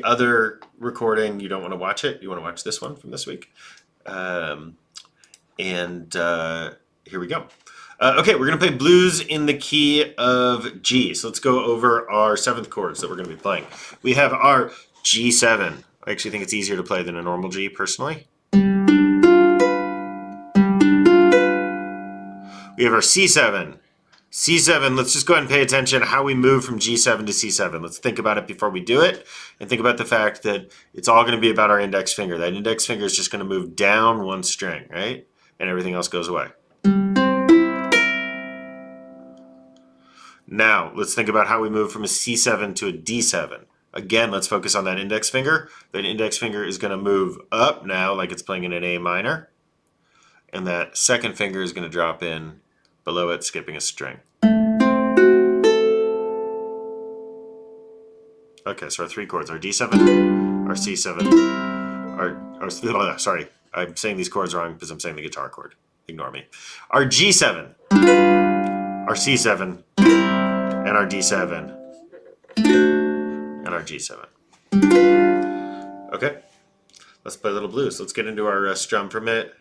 other recording, you don't want to watch it. You want to watch this one from this week. Here we go. Okay, we're going to play blues in the key of G. So let's go over our seventh chords that we're going to be playing. We have our G7. I actually think it's easier to play than a normal G, personally. We have our C7. C7, let's just go ahead and pay attention to how we move from G7 to C7. Let's think about it before we do it, and think about the fact that it's all going to be about our index finger. That index finger is just going to move down one string, right? And everything else goes away. Now, let's think about how we move from a C7 to a D7. Again, let's focus on that index finger. That index finger is going to move up now like it's playing in an A minor. And that second finger is going to drop in below it, skipping a string. Okay, so our three chords, our D7, our C7, sorry, I'm saying these chords wrong because I'm saying the guitar chord. Ignore me. Our G7, our C7, and our D7, and our G7. Okay, let's play a little blues. Let's get into our strum for a minute.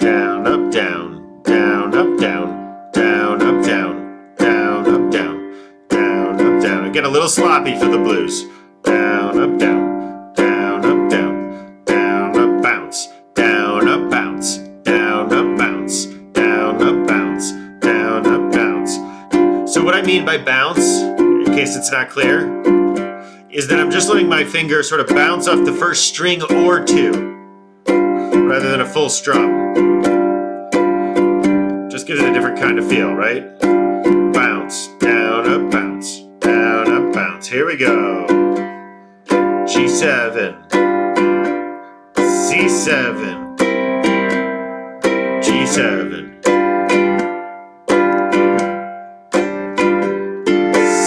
Down, up, down, down, up, down, down, up, down, down, up, down, down, up, down. I get a little sloppy for the blues. Down, up, down, down, up, down, down, up, bounce, down, up, bounce, down, up, bounce, down, up, bounce, down, up, bounce. So what I mean by bounce, in case it's not clear, is that I'm just letting my finger sort of bounce off the first string or two, rather than a full strum. Just gives it a different kind of feel, right? Bounce, down, up, bounce, down, up, bounce. Here we go. G7, C7, G7,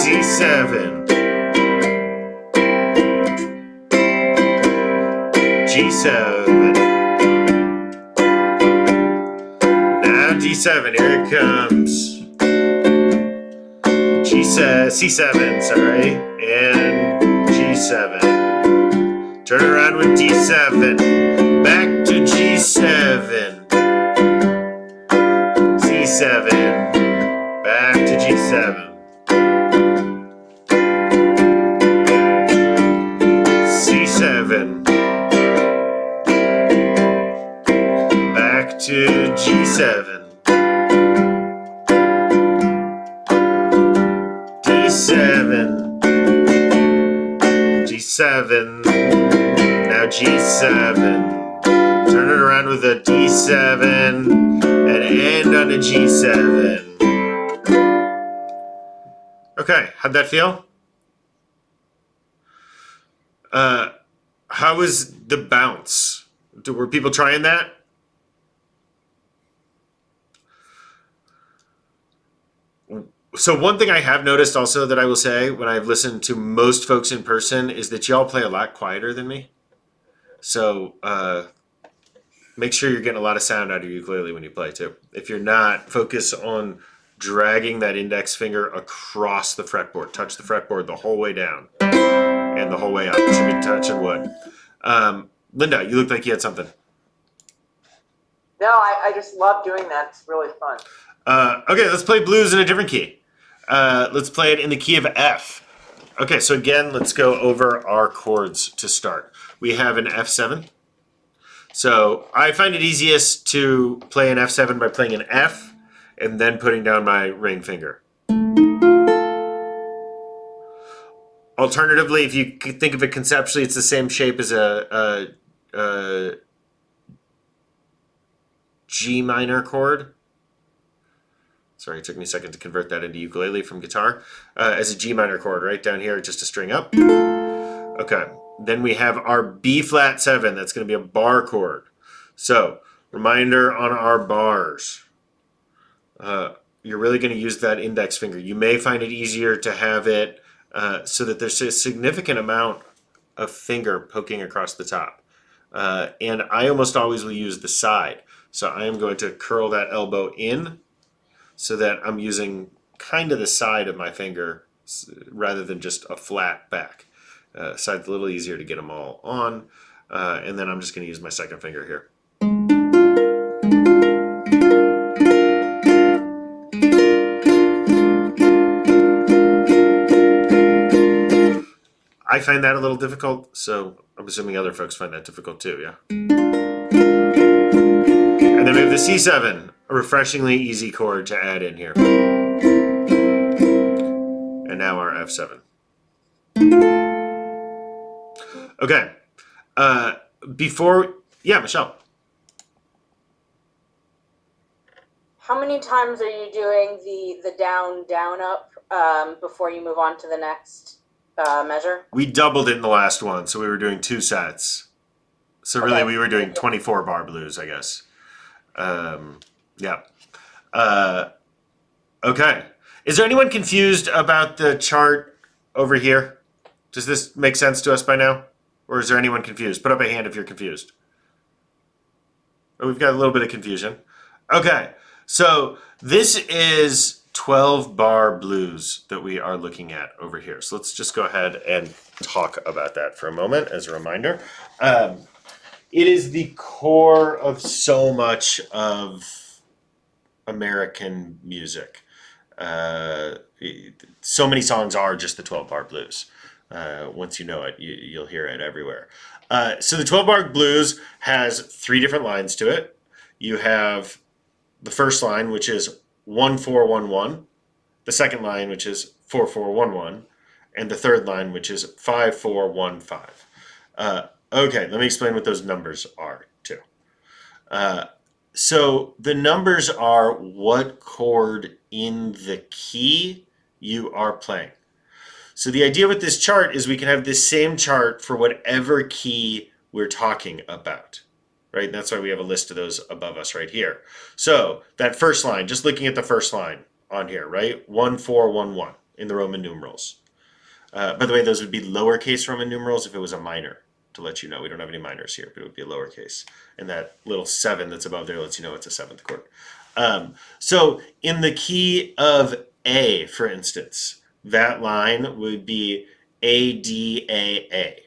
C7, G7. Now D7, here it comes. C7, sorry, and G7. Turn around with D7, back to G7, C7, back to G7, C7, back to G7, D7, G7, now G7, turn it around with a D7, and end on a G7. Okay, how'd that feel? How was the bounce? Were people trying that? So one thing I have noticed also that I will say when I've listened to most folks in person is that y'all play a lot quieter than me. So make sure you're getting a lot of sound out of your ukulele when you play too. If you're not, focus on dragging that index finger across the fretboard. Touch the fretboard the whole way down and the whole way up. You should be touching wood. Linda, you look like you had something. No, I just love doing that. It's really fun. Okay, let's play blues in a different key. Let's play it in the key of F. Okay, so again, let's go over our chords to start. We have an F7. So I find it easiest to play an F7 by playing an F and then putting down my ring finger. Alternatively, if you think of it conceptually, it's the same shape as a G minor chord. Sorry, it took me a second to convert that into ukulele from guitar. As a G minor chord, right down here, just a string up. Okay, then we have our B flat 7. That's going to be a bar chord. So, reminder on our bars. You're really going to use that index finger. You may find it easier to have it so that there's a significant amount of finger poking across the top. And I almost always will use the side. So I am going to curl that elbow in so that I'm using kind of the side of my finger rather than just a flat back. Side's a little easier to get them all on. And then I'm just going to use my second finger here. I find that a little difficult, so I'm assuming other folks find that difficult too, yeah? And then we have the C7, a refreshingly easy chord to add in here. And now our F7. Okay. Yeah, Michelle. How many times are you doing the down, down, up before you move on to the next measure? We doubled it in the last one, so we were doing 2 sets. So really, Okay. we were doing 24 bar blues, I guess. Yeah. Okay. Is there anyone confused about the chart over here? Does this make sense to us by now? Or is there anyone confused? Put up a hand if you're confused. Oh, we've got a little bit of confusion. Okay. So this is 12 bar blues that we are looking at over here. So let's just go ahead and talk about that for a moment as a reminder. It is the core of so much of American music. So many songs are just the 12 bar blues. Once you know it, you'll hear it everywhere. So the 12 bar blues has 3 different lines to it. You have the first line, which is 1-4-1-1, the second line, which is 4-4-1-1, and the third line, which is 5-4-1-5. Okay, let me explain what those numbers are too. So the numbers are what chord in the key you are playing. So the idea with this chart is we can have this same chart for whatever key we're talking about, right? And that's why we have a list of those above us right here. So that first line, just looking at the first line on here, right? 1-4-1-1 in the Roman numerals. By the way, those would be lowercase Roman numerals if it was a minor. To let you know, we don't have any minors here, but it would be a lowercase. And that little 7 that's above there lets you know it's a 7th chord. So in the key of A, for instance, that line would be A-D-A-A.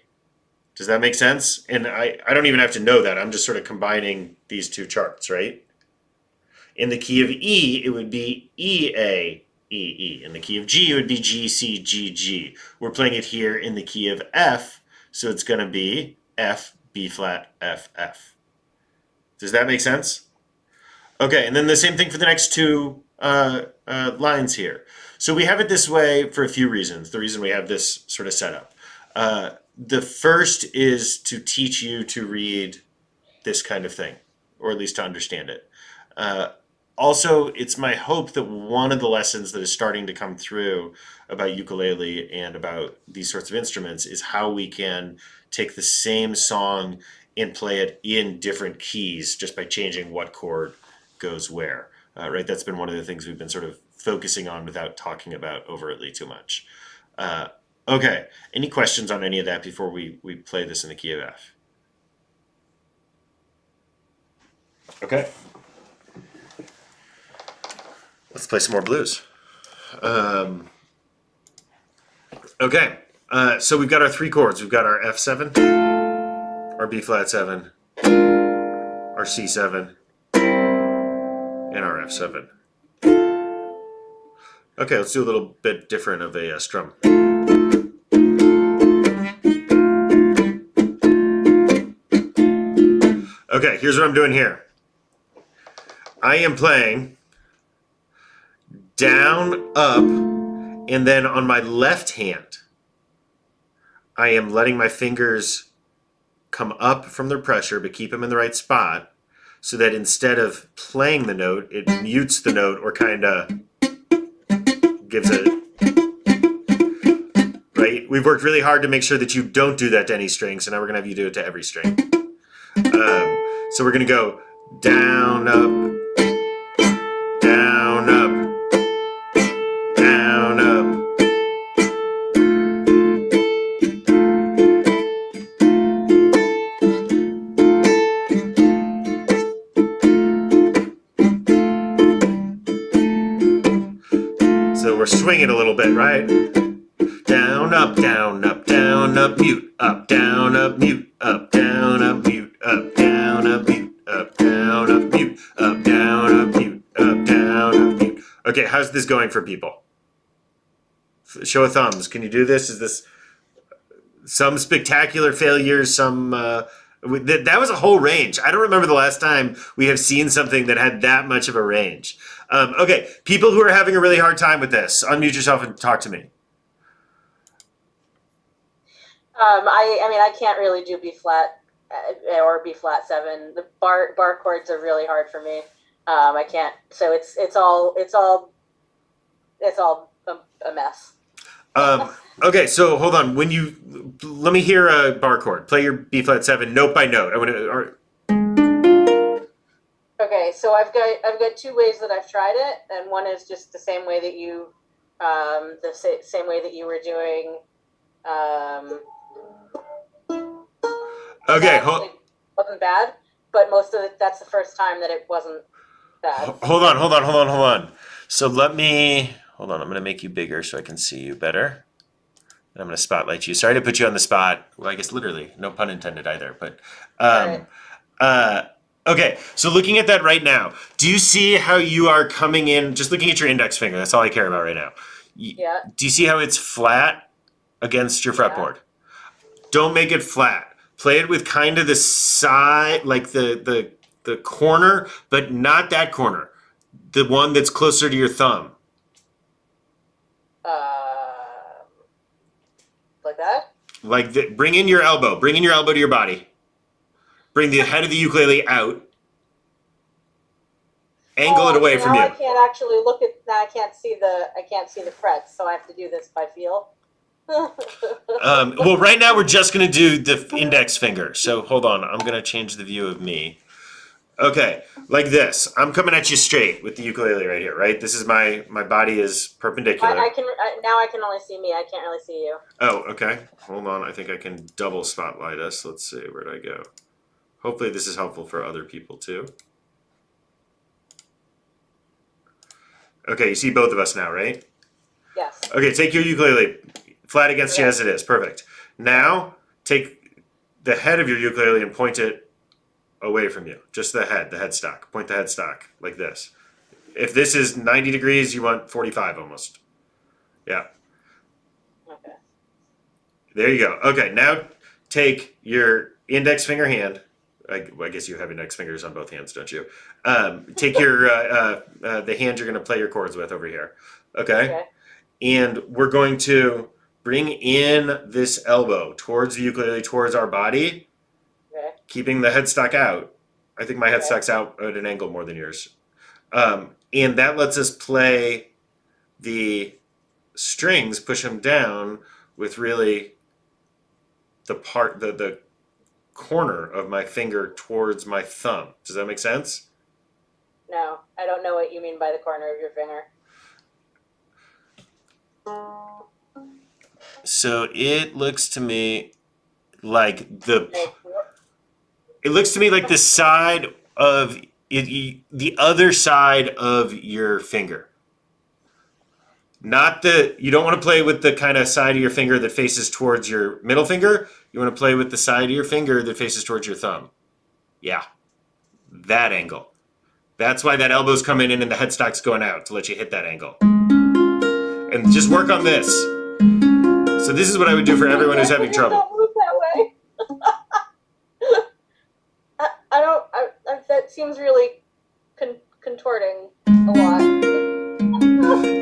Does that make sense? And I don't even have to know that. I'm just sort of combining these 2 charts, right? In the key of E, it would be E-A-E-E. In the key of G, it would be G-C-G-G. We're playing it here in the key of F, so it's going to be F, B flat, F, F. Does that make sense? Okay, and then the same thing for the next 2 lines here. So we have it this way for a few reasons. The reason we have this sort of setup. The first is to teach you to read this kind of thing, or at least to understand it. Also, it's my hope that one of the lessons that is starting to come through about ukulele and about these sorts of instruments is how we can take the same song and play it in different keys just by changing what chord goes where. Right? That's been one of the things we've been sort of focusing on without talking about overtly too much. Okay, any questions on any of that before we play this in the key of F? Okay. Let's play some more blues. Okay, so we've got our 3 chords. We've got our F7, our B flat 7, our C7, and our F7. Okay, let's do a little bit different of a strum. Okay, here's what I'm doing here. I am playing down, up, and then on my left hand, I am letting my fingers come up from their pressure, but keep them in the right spot, so that instead of playing the note, it mutes the note or kind of gives a, right? We've worked really hard to make sure that you don't do that to any string, so now we're going to have you do it to every string. So we're going to go down, up, down, up, down, up. So we're swinging a little bit, right? up, down, up, down, up, mute, up, down, up, mute, up, down, up, mute, up, down, up, mute, up, down, up, mute, up, down, up, mute, up, down, up, mute. Okay, how's this going for people? Show of thumbs. Can you do this? Is this some spectacular failures? Some that was a whole range. I don't remember the last time we have seen something that had that much of a range. Okay, people who are having a really hard time with this, unmute yourself and talk to me. I mean, I can't really do B flat or B flat 7. The bar chords are really hard for me. I can't. So it's all a mess. Okay, so hold on. Let me hear a bar chord. Play your B flat 7 note by note. Okay, so I've got 2 ways that I've tried it, and one is just the same way that you same way that you were doing. Okay, wasn't bad, but most of it, that's the first time that it wasn't bad. Hold on. So hold on. I'm going to make you bigger so I can see you better. And I'm going to spotlight you. Sorry to put you on the spot. Well, I guess literally, no pun intended either. But okay, so looking at that right now, do you see how you are coming in? Just looking at your index finger, that's all I care about right now. Yeah. Do you see how it's flat against your fretboard? Don't make it flat. Play it with kind of the side, like the corner, but not that corner. The one that's closer to your thumb. Like that? Bring in your elbow. Bring in your elbow to your body. Bring the head of the ukulele out. Angle it away from you. I can't actually look at. Now I can't see the frets, so I have to do this by feel. Well, right now we're just going to do the index finger. So hold on. I'm going to change the view of me. Okay, like this. I'm coming at you straight with the ukulele right here, right? This is my body is perpendicular. Now I can only see me. I can't really see you. Oh, okay. Hold on. I think I can double spotlight us. Let's see. Where'd I go? Hopefully this is helpful for other people too. Okay, you see both of us now, right? Yes. Okay, take your ukulele flat against you as it is. Perfect. Now, take the head of your ukulele and point it away from you. Just the headstock. Point the headstock like this. If this is 90 degrees, you want 45 almost. Yeah. Okay. There you go. Okay, now take your index finger hand. I guess you have index fingers on both hands, don't you? Take your the hand you're going to play your chords with over here. Okay? And we're going to bring in this elbow towards the ukulele, towards our body, keeping the headstock out. I think my headstock's out at an angle more than yours. And that lets us play the strings, push them down with really the corner of my finger towards my thumb. Does that make sense? No, I don't know what you mean by the corner of your finger. So it looks to me like it looks to me like the side of the other side of your finger. Not you don't want to play with the kind of side of your finger that faces towards your middle finger. You want to play with the side of your finger that faces towards your thumb. Yeah, that angle. That's why that elbow's coming in and the headstock's going out, to let you hit that angle. And just work on this. So this is what I would do for everyone who's having trouble. Don't move that way. That seems really contorting a lot.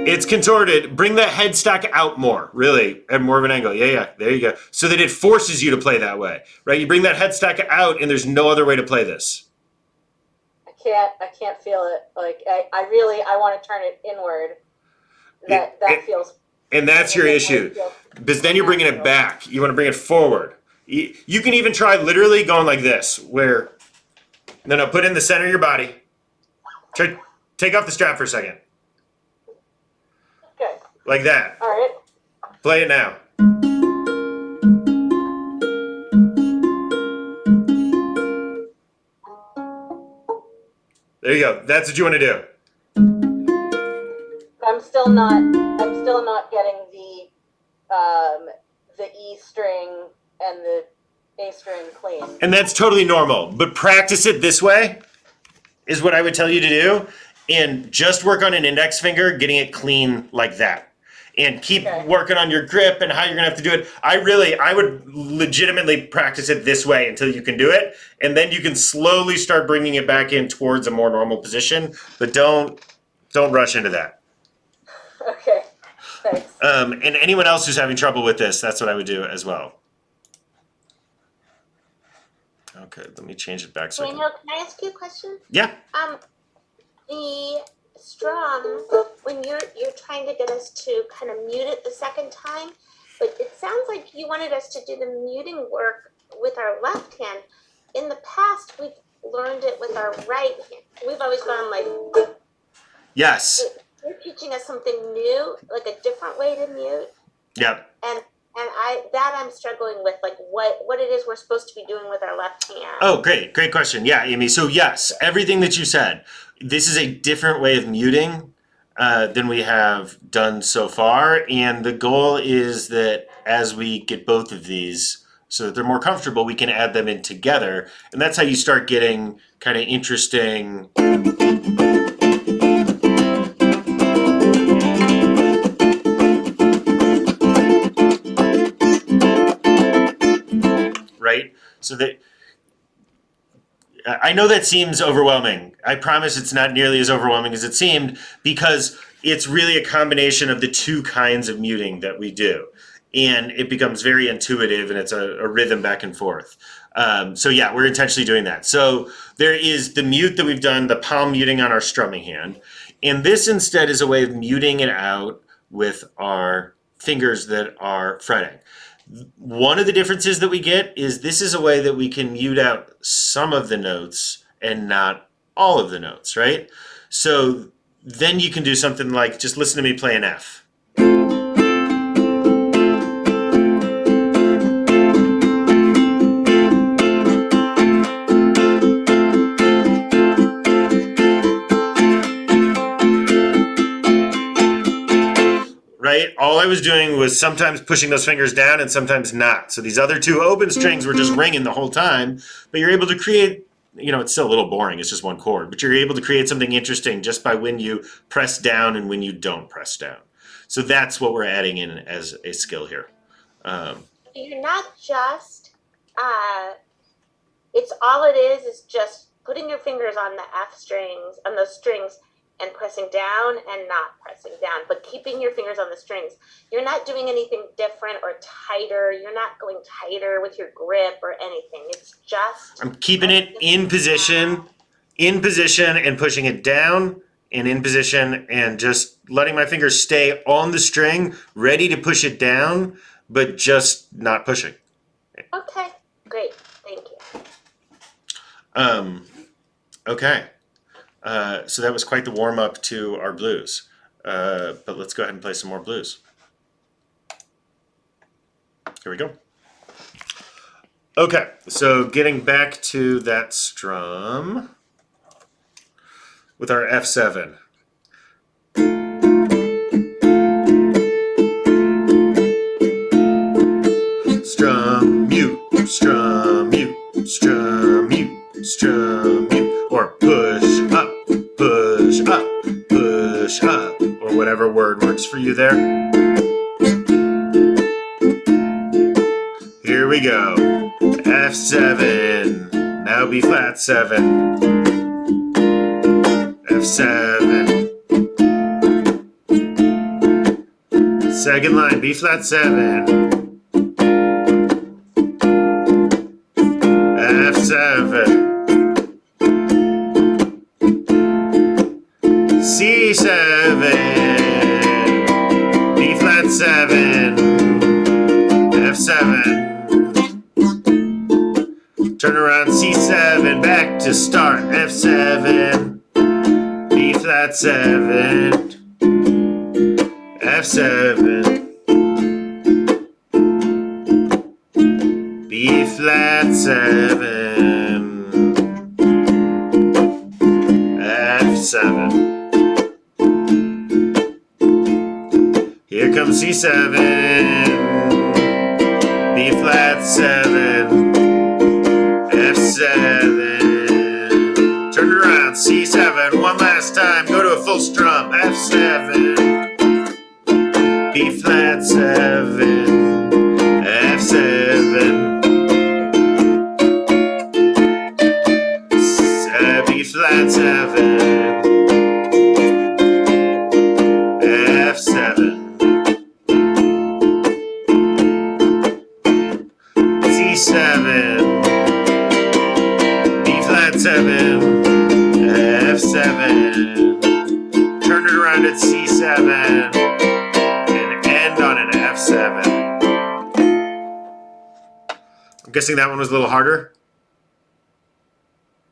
It's contorted. Bring the headstock out more, really, at more of an angle. Yeah, there you go. So that it forces you to play that way, right? You bring that headstock out, and there's no other way to play this. I can't feel it. Like I want to turn it inward. That feels. And that's your issue, because then you're bringing it back. You want to bring it forward. You can even try literally going like this, where no, put in the center of your body. Take off the strap for a second. Okay. Like that. All right. Play it now. There you go. That's what you want to do. I'm still not getting the E string and the A string clean. And that's totally normal, but practice it this way is what I would tell you to do. And just work on an index finger, getting it clean like that. And keep working on your grip and how you're gonna have to do it. I would legitimately practice it this way until you can do it. And then you can slowly start bringing it back in towards a more normal position, but don't rush into that. Okay, thanks. And anyone else who's having trouble with this, that's what I would do as well. Okay, let me change it back. Daniel, can I ask you a question? Yeah. The strum, when you're trying to get us to kind of mute it the second time, but it sounds like you wanted us to do the muting work with our left hand. In the past, we've learned it with our right hand. We've always gone like. Yes. You're teaching us something new, like a different way to mute. Yep. And I'm struggling with, like what it is we're supposed to be doing with our left hand. Oh, great question. Yeah, Amy. So yes, everything that you said. This is a different way of muting than we have done so far, and the goal is that as we get both of these, so that they're more comfortable, we can add them in together, and that's how you start getting kind of interesting. Right? So that I know that seems overwhelming. I promise it's not nearly as overwhelming as it seemed, because it's really a combination of the two kinds of muting that we do. And it becomes very intuitive, and it's a rhythm back and forth. So yeah, we're intentionally doing that. So there is the mute that we've done, the palm muting on our strumming hand. And this instead is a way of muting it out with our fingers that are fretting. One of the differences that we get is this is a way that we can mute out some of the notes and not all of the notes, right? So then you can do something like, just listen to me play an F. Right? All I was doing was sometimes pushing those fingers down and sometimes not. So these other two open strings were just ringing the whole time, but you're able to create, it's still a little boring, it's just one chord, but you're able to create something interesting just by when you press down and when you don't press down. So that's what we're adding in as a skill here. You're not just, it's all it is just putting your fingers on the F strings, on those strings, and pressing down and not pressing down, but keeping your fingers on the strings. You're not doing anything different or tighter. You're not going tighter with your grip or anything. It's just... I'm keeping it in position and pushing it down and in position and just letting my fingers stay on the string, ready to push it down, but just not pushing. Okay, great. Thank you. Okay. So that was quite the warm-up to our blues. But let's go ahead and play some more blues. Here we go. Okay, so getting back to that strum with our F7. Strum, mute, strum, mute, strum, mute, strum, mute, or push up, push up, push up, or whatever word works for you there. Here we go. F7, now B flat 7. F7. Second line, B flat 7. F7. C7, B flat 7, F7, turn around C7, back to start, F7, B flat 7, F7, B flat 7, F7. Here comes C7, full strum, F7, B flat 7, F7, B flat 7, F7, C7, B flat 7, F7, turn it around at C7, and end on an F7. I'm guessing that one was a little harder?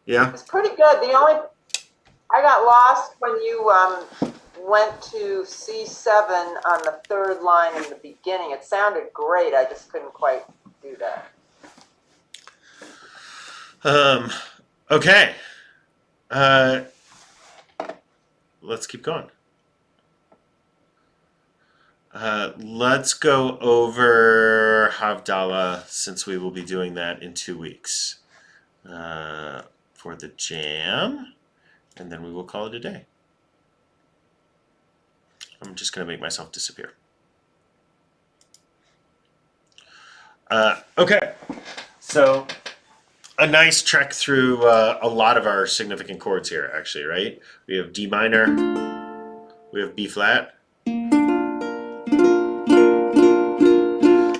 Yeah? It's pretty good. I got lost when you went to C7 on the third line in the beginning. It sounded great. I just couldn't quite do that. Okay. Let's keep going. Let's go over Havdalah, since we will be doing that in 2 weeks for the jam, and then we will call it a day. I'm just going to make myself disappear. Okay, so a nice trek through a lot of our significant chords here, actually, right? We have D minor, we have B flat.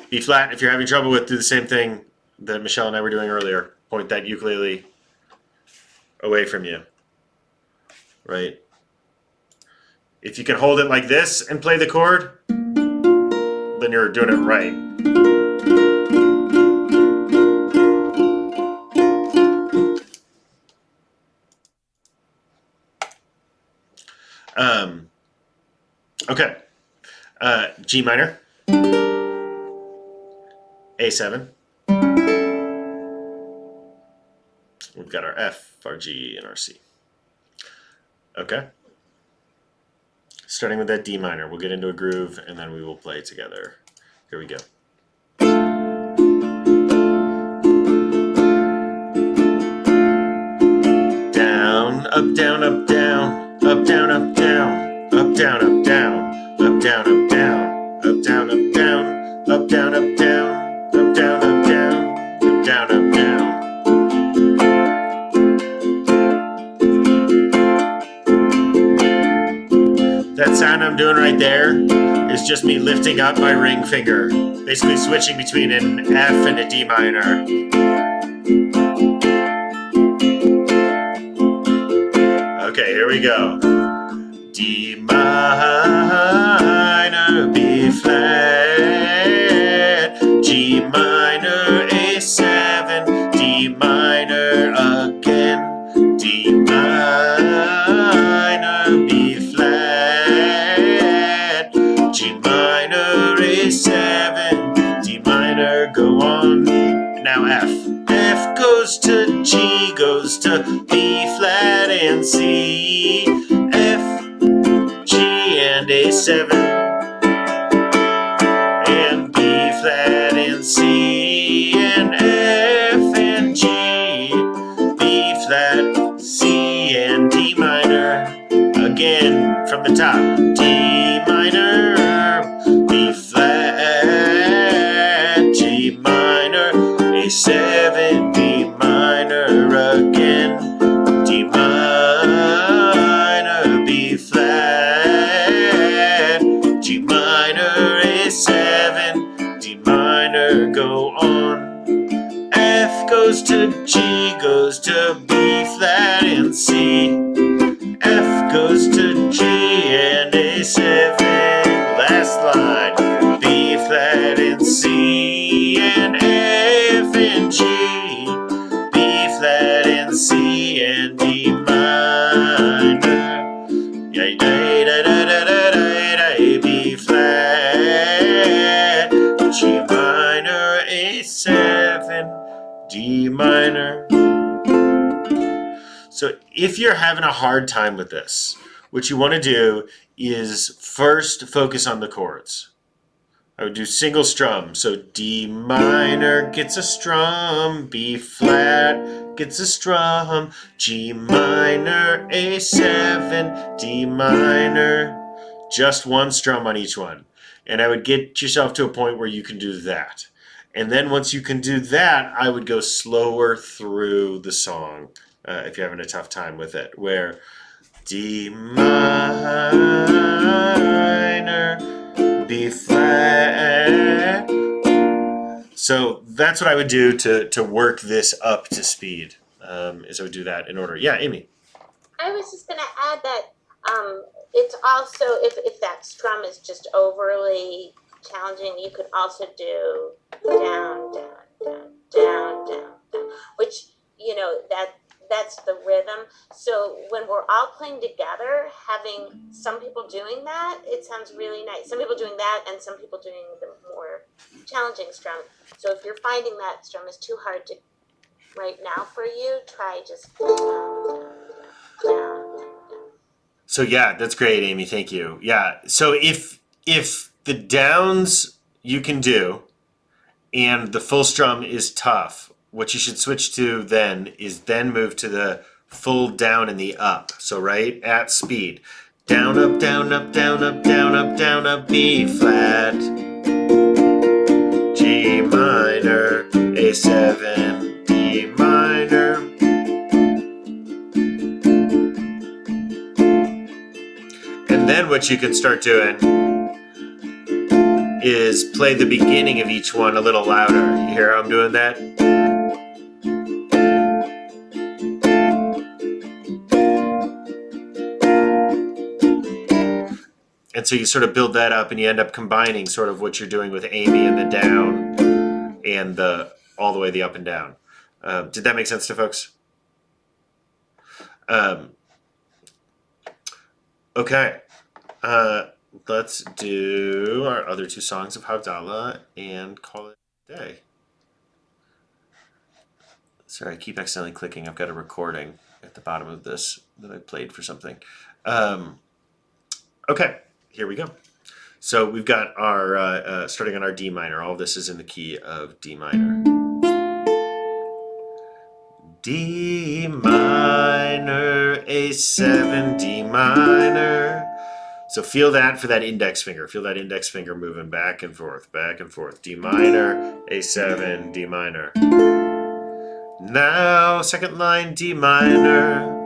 B flat, if you're having trouble with, do the same thing that Michelle and I were doing earlier. Point that ukulele away from you, right? If you can hold it like this and play the chord, then you're doing it right. Okay, G minor, A7. We've got our F, our G, and our C. Okay. Starting with that D minor, we'll get into a groove, and then we will play together. Here we go. Down, up, down, up, down, up, down, up, down, up, down, up, down, up, down, up, down, up, down, up, down, up, down, up, down, up, down, up, down, up, down, up, down. That sound I'm doing right there is just me lifting up my ring finger, basically switching between an F and a D minor. Okay, here we go. D minor, B flat, G minor, A7, D minor again, D minor, B flat, G minor, A7, D minor, go on. Now F. F goes to G, goes to B flat and C, F, G and A7, and B flat and C, and F and G, B flat, C and D minor. Again from the top, D minor, B flat, G minor, A7, D minor again, D minor, B flat, G minor, A7, D minor, go on. F goes to G, goes to B flat and C, F goes to G and A7, last line, B flat and C and F and G, B flat and C and D minor, B flat, G minor, A7, D minor. So if you're having a hard time with this, what you want to do is first focus on the chords. I would do single strum. So D minor gets a strum, B flat gets a strum, G minor, A7, D minor, just one strum on each one. And I would get yourself to a point where you can do that. And then once you can do that, I would go slower through the song if you're having a tough time with it, where D minor, B flat. So that's what I would do to work this up to speed, is I would do that in order. Yeah, Amy. I was just going to add that it's also, if that strum is just overly challenging, you could also do down, down, down, down, down, down, which, you know, that's the rhythm. So when we're all playing together, having some people doing that, it sounds really nice. Some people doing that and some people doing the more challenging strum. So if you're finding that strum is too hard to right now for you, try just down, down, down, down, down. So yeah, that's great, Amy. Thank you. Yeah. So if the downs you can do and the full strum is tough, what you should switch to then is move to the full down and the up. So right at speed. Down, up, down, up, down, up, down, up, down, up, B flat, G minor, A7, D minor. And then what you can start doing is play the beginning of each one a little louder. You hear how I'm doing that? And so you sort of build that up and you end up combining sort of what you're doing with Amy and the down and the all the way the up and down. Did that make sense to folks? Okay. Let's do our other two songs of Havdalah and call it a day. Sorry, I keep accidentally clicking. I've got a recording at the bottom of this that I played for something. Okay, here we go. So we've got our, starting on our D minor. All of this is in the key of D minor. D minor, A7, D minor. So feel that for that index finger. Feel that index finger moving back and forth, back and forth. D minor, A7, D minor. Now, second line, D minor.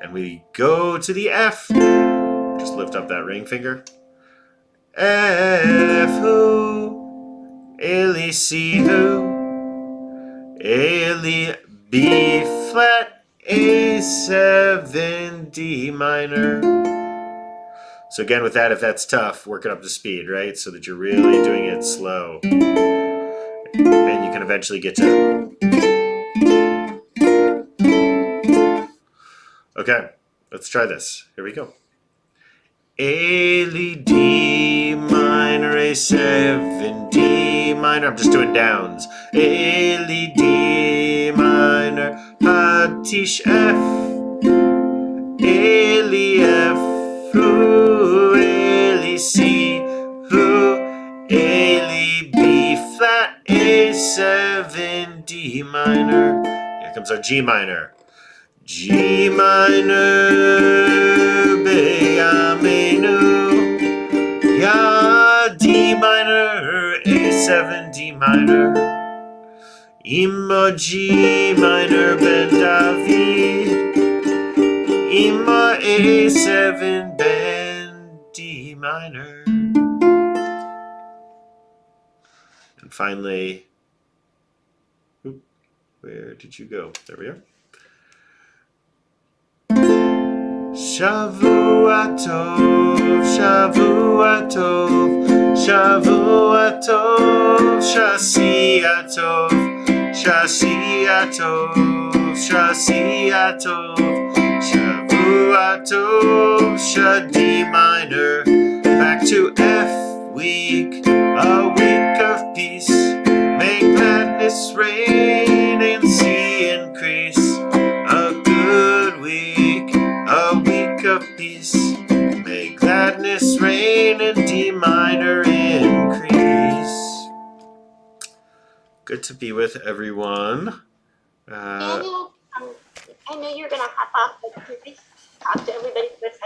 And we go to the F. Just lift up that ring finger. F, who, A, C, who, A, B flat, A7, D minor. So again, with that, if that's tough, work it up to speed, right? So that you're really doing it slow. And you can eventually get to... Okay, let's try this. Here we go. A, D minor, A7, D minor. I'm just doing downs. A, D minor, Patish F, A, F, who, A, C, who, A, B flat, A7, D minor. Here comes our G minor. G minor, Be'amenu, Ya, D minor, A7, D minor, Ima, G minor, Ben David, Ima, A7, Ben, D minor. And finally, where did you go? There we are. Shavua Tov, Shavua Tov, Shavua Tov, Shasia Tov, Shasia Tov, Shasia Tov, Shavua Tov, Shadi minor, back to F week, a week of peace, make gladness reign and see increase, a good week, a week of peace, may gladness reign and D minor increase. Good to be with everyone. Daniel, I know you're gonna hop off, but can I talk to everybody for a second?